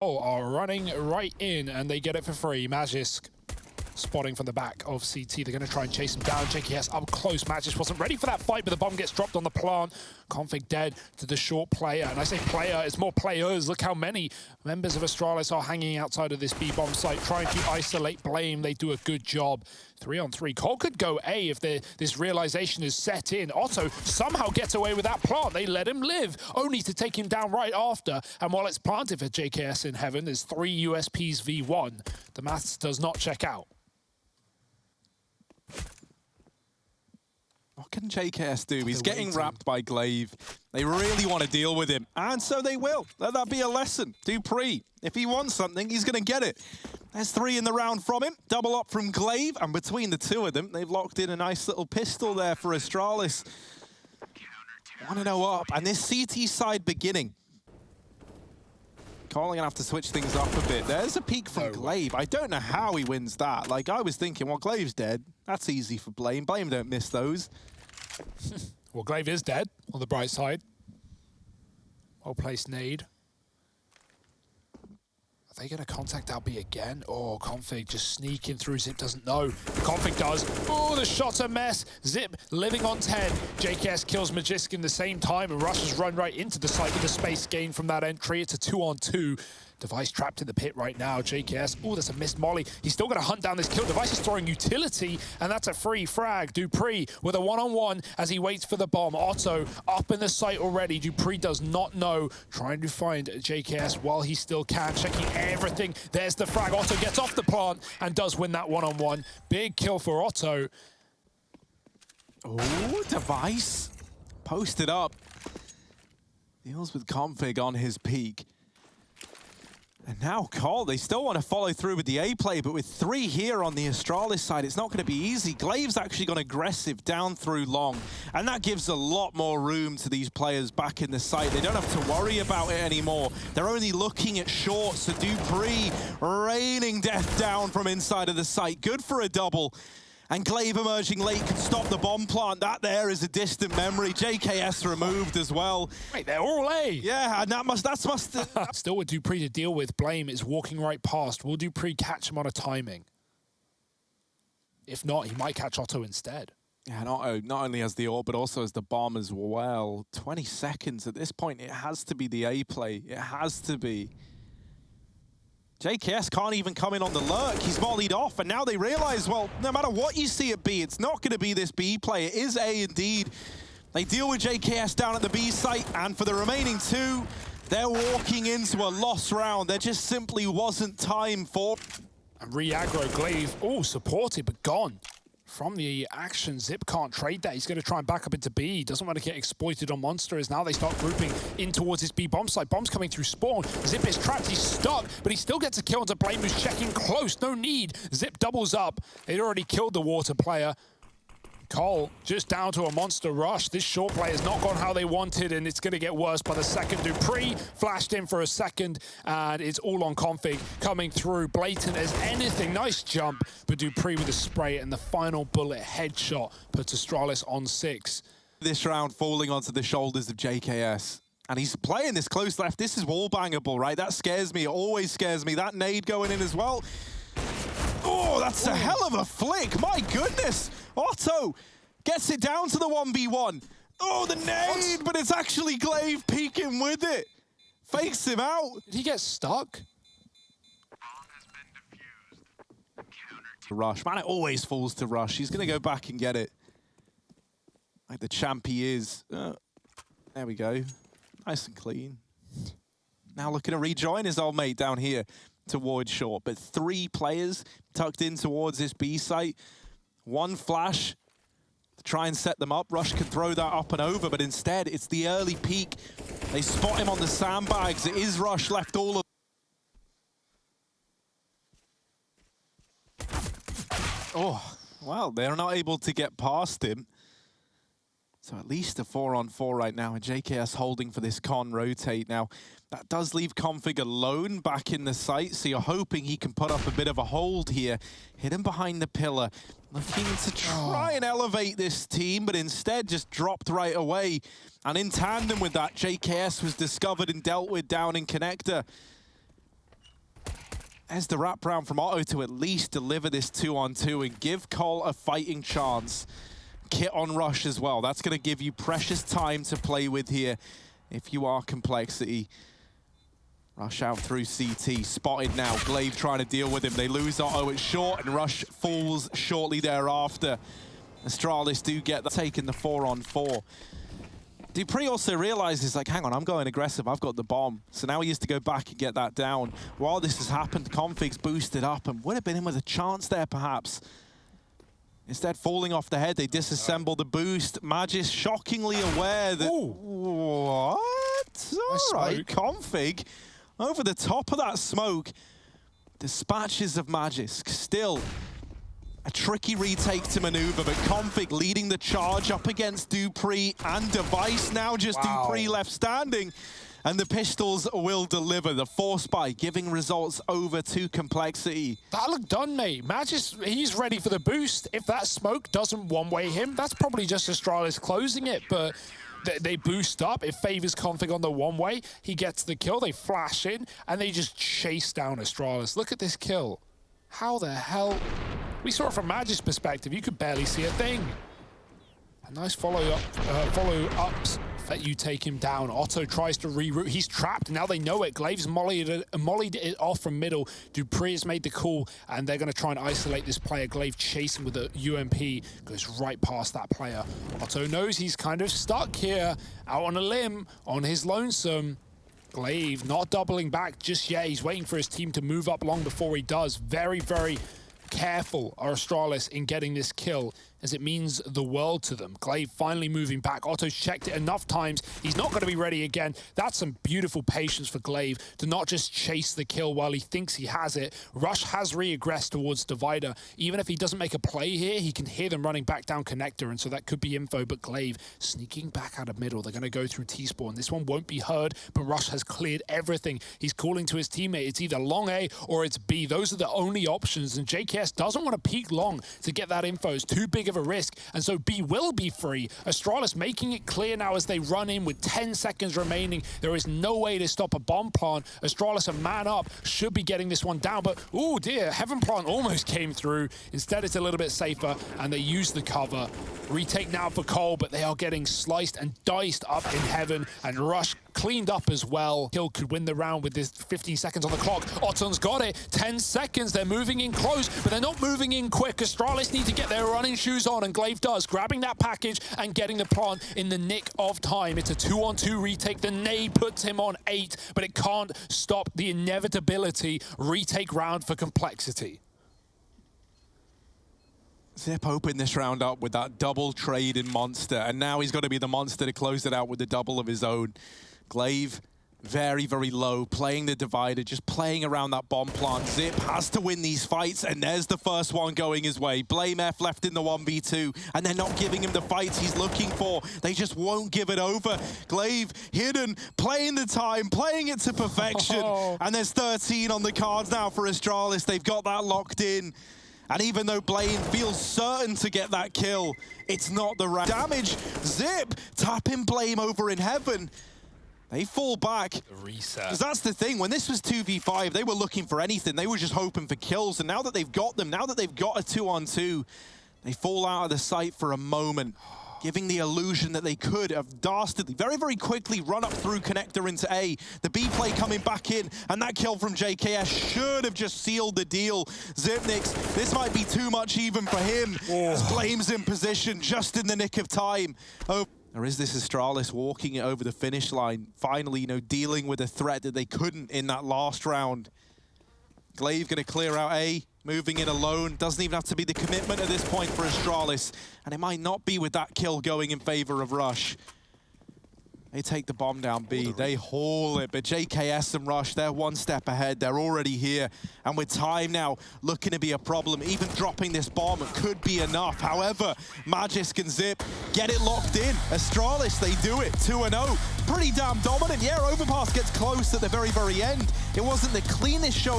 Are running right in, and they get it for free. Magisk spotting from the back of CT. They're going to try and chase him down. JKS up close. Magisk wasn't ready for that fight, but the bomb gets dropped on the plant. Config dead to the short player. And I say player, it's more players. Look how many members of Astralis are hanging outside of this B-bomb site, trying to isolate Blame. They do a good job. 3-on-3. Cole could go A if this realization is set in. ottoN somehow gets away with that plant. They let him live, only to take him down right after. And while it's planted for JKS in heaven, there's 3 USPs v1. The maths does not check out. What can JKS do? He's getting wrapped by Glaive. They really want to deal with him, and so they will. Let that be a lesson. dupreeh, if he wants something, he's going to get it. There's 3 in the round from him. Double up from Glaive, and between the 2 of them, they've locked in a nice little pistol there for Astralis. 1-0 up, and this CT side beginning. Cole gonna have to switch things up a bit. There's a peek from Glaive. I don't know how he wins that. Like, I was thinking, well, Glaive's dead. That's easy for Blame. Blame don't miss those. Well, Glaive is dead, on the bright side. Well-placed nade. Are they going to contact LB again? Oh, Config just sneaking through. Zip doesn't know. Config does. Oh, the shot's a mess. Zip living on 10. JKS kills Magisk in the same time, and Rush has run right into the site with the space gain from that entry. It's a 2-on-2. Device trapped in the pit right now. JKS, oh, that's a missed molly. He's still going to hunt down this kill. Device is throwing utility, and that's a free frag. dupreeh with a 1-on-1 as he waits for the bomb. ottoN up in the site already. dupreeh does not know. Trying to find JKS while he still can. Checking everything. There's the frag. ottoN gets off the plant and does win that 1-on-1. Big kill for ottoN. Oh, Device posted up. Deals with Config on his peak. And now Cole, they still want to follow through with the A play, but with 3 here on the Astralis side, it's not going to be easy. Glaive's actually gone aggressive down through long, and that gives a lot more room to these players back in the site. They don't have to worry about it anymore. They're only looking at short, so dupreeh raining death down from inside of the site. Good for a double. And Glaive emerging late can stop the bomb plant. That there is a distant memory. JKS removed as well. Wait, they're all A. Yeah, and that must. Still with dupreeh to deal with. Blame is walking right past. Will dupreeh catch him on a timing? If not, he might catch ottoN instead. Yeah, not only as the AWP, but also as the bomb as well. 20 seconds at this point. It has to be the A play. It has to be. JKS can't even come in on the lurk. He's volleyed off, and now they realize, well, no matter what you see at B, it's not going to be this B play. It is A indeed. They deal with JKS down at the B site, and for the remaining 2, they're walking into a lost round. There just simply wasn't time for... And re-aggro Glaive, oh, supported, but gone. From the action, Zip can't trade that. He's going to try and back up into B. He doesn't want to get exploited on Monster as now they start grouping in towards his B bomb site. Bomb's coming through spawn. Zip is trapped. He's stuck, but he still gets a kill onto Blame, who's checking close. No need. Zip doubles up. They'd already killed the water player. Cole just down to a monster rush. This short play has not gone how they wanted, and it's going to get worse by the second. dupreeh flashed in for a second, and it's all on Config coming through. Blatant as anything. Nice jump, but dupreeh with a spray, and the final bullet headshot puts Astralis on 6. This round falling onto the shoulders of JKS. And he's playing this close left. This is wall-bangable, right? That scares me. It always scares me. That nade going in as well. Oh, that's a hell of a flick. My goodness. ottoN gets it down to the 1v1. Oh, the nade, but it's actually Glaive peeking with it. Fakes him out. Did he get stuck? Rush. Man, it always falls to Rush. He's going to go back and get it. Like the champ he is. There we go. Nice and clean. Now looking to rejoin his old mate down here towards short. But 3 players tucked in towards this B site. 1 flash to try and set them up. Rush can throw that up and over, but instead it's the early peek. They spot him on the sandbags. It is Rush left all of... Oh, well, they're not able to get past him. So at least a 4-on-4 right now, and JKS holding for this con rotate. Now, that does leave Config alone back in the site, so you're hoping he can put up a bit of a hold here. Hidden behind the pillar, looking to try and elevate this team, but instead just dropped right away. And in tandem with that, JKS was discovered and dealt with down in connector. There's the wraparound from ottoN to at least deliver this 2-on-2 and give Cole a fighting chance. Kit on rush as well. That's going to give you precious time to play with here if you are complexity. Rush out through CT, spotted now. Glaive trying to deal with him. They lose ottoN, it's short, and Rush falls shortly thereafter. Astralis do get that, taking the 4-on-4. dupreeh also realizes, like, hang on, I'm going aggressive, I've got the bomb. So now he has to go back and get that down. While this has happened, Config's boosted up and would have been in with a chance there, perhaps. Instead, falling off the head, they disassemble the boost. Magisk shockingly aware that... Ooh. What? All right, Config, over the top of that smoke. Dispatches of Magisk. Still a tricky retake to maneuver, but Config leading the charge up against dupreeh and Device. Now just dupreeh left standing. And the pistols will deliver. The force by giving results over to complexity. That looked done, mate. Magisk, he's ready for the boost. If that smoke doesn't one-way him, that's probably just Astralis closing it, but they boost up. It favors Config on the one-way. He gets the kill. They flash in, and they just chase down Astralis. Look at this kill. How the hell? We saw it from Magisk's perspective. You could barely see a thing. A nice follow-ups that you take him down. ottoN tries to reroute. He's trapped. Now they know it. Glaive's mollied it off from middle. dupreeh has made the call, and they're going to try and isolate this player. Glaive chasing with a UMP. Goes right past that player. ottoN knows he's kind of stuck here, out on a limb, on his lonesome. Glaive not doubling back just yet. He's waiting for his team to move up long before he does. Very, very careful, Astralis, in getting this kill, as it means the world to them. Glaive finally moving back. ottoN's checked it enough times. He's not going to be ready again. That's some beautiful patience for Glaive to not just chase the kill while he thinks he has it. Rush has regressed towards Divider. Even if he doesn't make a play here, he can hear them running back down connector, and so that could be info, but Glaive sneaking back out of middle. They're going to go through T-spawn. This one won't be heard, but Rush has cleared everything. He's calling to his teammate. It's either long A or it's B. Those are the only options, and JKS doesn't want to peek long to get that info. It's too big of a risk, and so B will be free. Astralis making it clear now as they run in with 10 seconds remaining. There is no way to stop a bomb plant. Astralis, a man up, should be getting this one down, but oh dear, Heaven Plant almost came through. Instead, it's a little bit safer, and they use the cover. Retake now for Cole, but they are getting sliced and diced up in Heaven, and Rush cleaned up as well. Kill could win the round with this 15 seconds on the clock. ottoN's got it. 10 seconds. They're moving in close, but they're not moving in quick. Astralis need to get their running shoes on, and Glaive does, grabbing that package and getting the plant in the nick of time. It's a 2-on-2 retake. The nade puts him on 8, but it can't stop the inevitability. Retake round for complexity. Zip opened this round up with that double trade in Monster, and now he's got to be the Monster to close it out with the double of his own. Glaive, very, very low, playing the Divider, just playing around that bomb plant. Zip has to win these fights, and there's the first one going his way. blamef left in the 1v2, and they're not giving him the fights he's looking for. They just won't give it over. Glaive, hidden, playing the time, playing it to perfection, and there's 13 on the cards now for Astralis. They've got that locked in. And even though Blaine feels certain to get that kill, it's not the right damage. Zip tapping Blame over in Heaven. They fall back. The reset. Because that's the thing. When this was 2v5, they were looking for anything. They were just hoping for kills. And now that they've got them, now that they've got a 2-on-2, they fall out of the sight for a moment, giving the illusion that they could have dastardly, very, very quickly run up through connector into A. The B play coming back in, and that kill from JKS should have just sealed the deal. Zipnix, this might be too much even for him. As Blame's in position just in the nick of time. Oh, or is this Astralis walking it over the finish line, finally, dealing with a threat that they couldn't in that last round? Glaive going to clear out A, moving in alone. Doesn't even have to be the commitment at this point for Astralis. And it might not be with that kill going in favor of Rush. They take the bomb down B. They haul it. But JKS and Rush, they're one step ahead. They're already here. And with time now looking to be a problem, even dropping this bomb could be enough. However, Magisk and Zip get it locked in. Astralis, they do it. 2-0. Pretty damn dominant. Yeah, Overpass gets close at the very, very end. It wasn't the cleanest showing.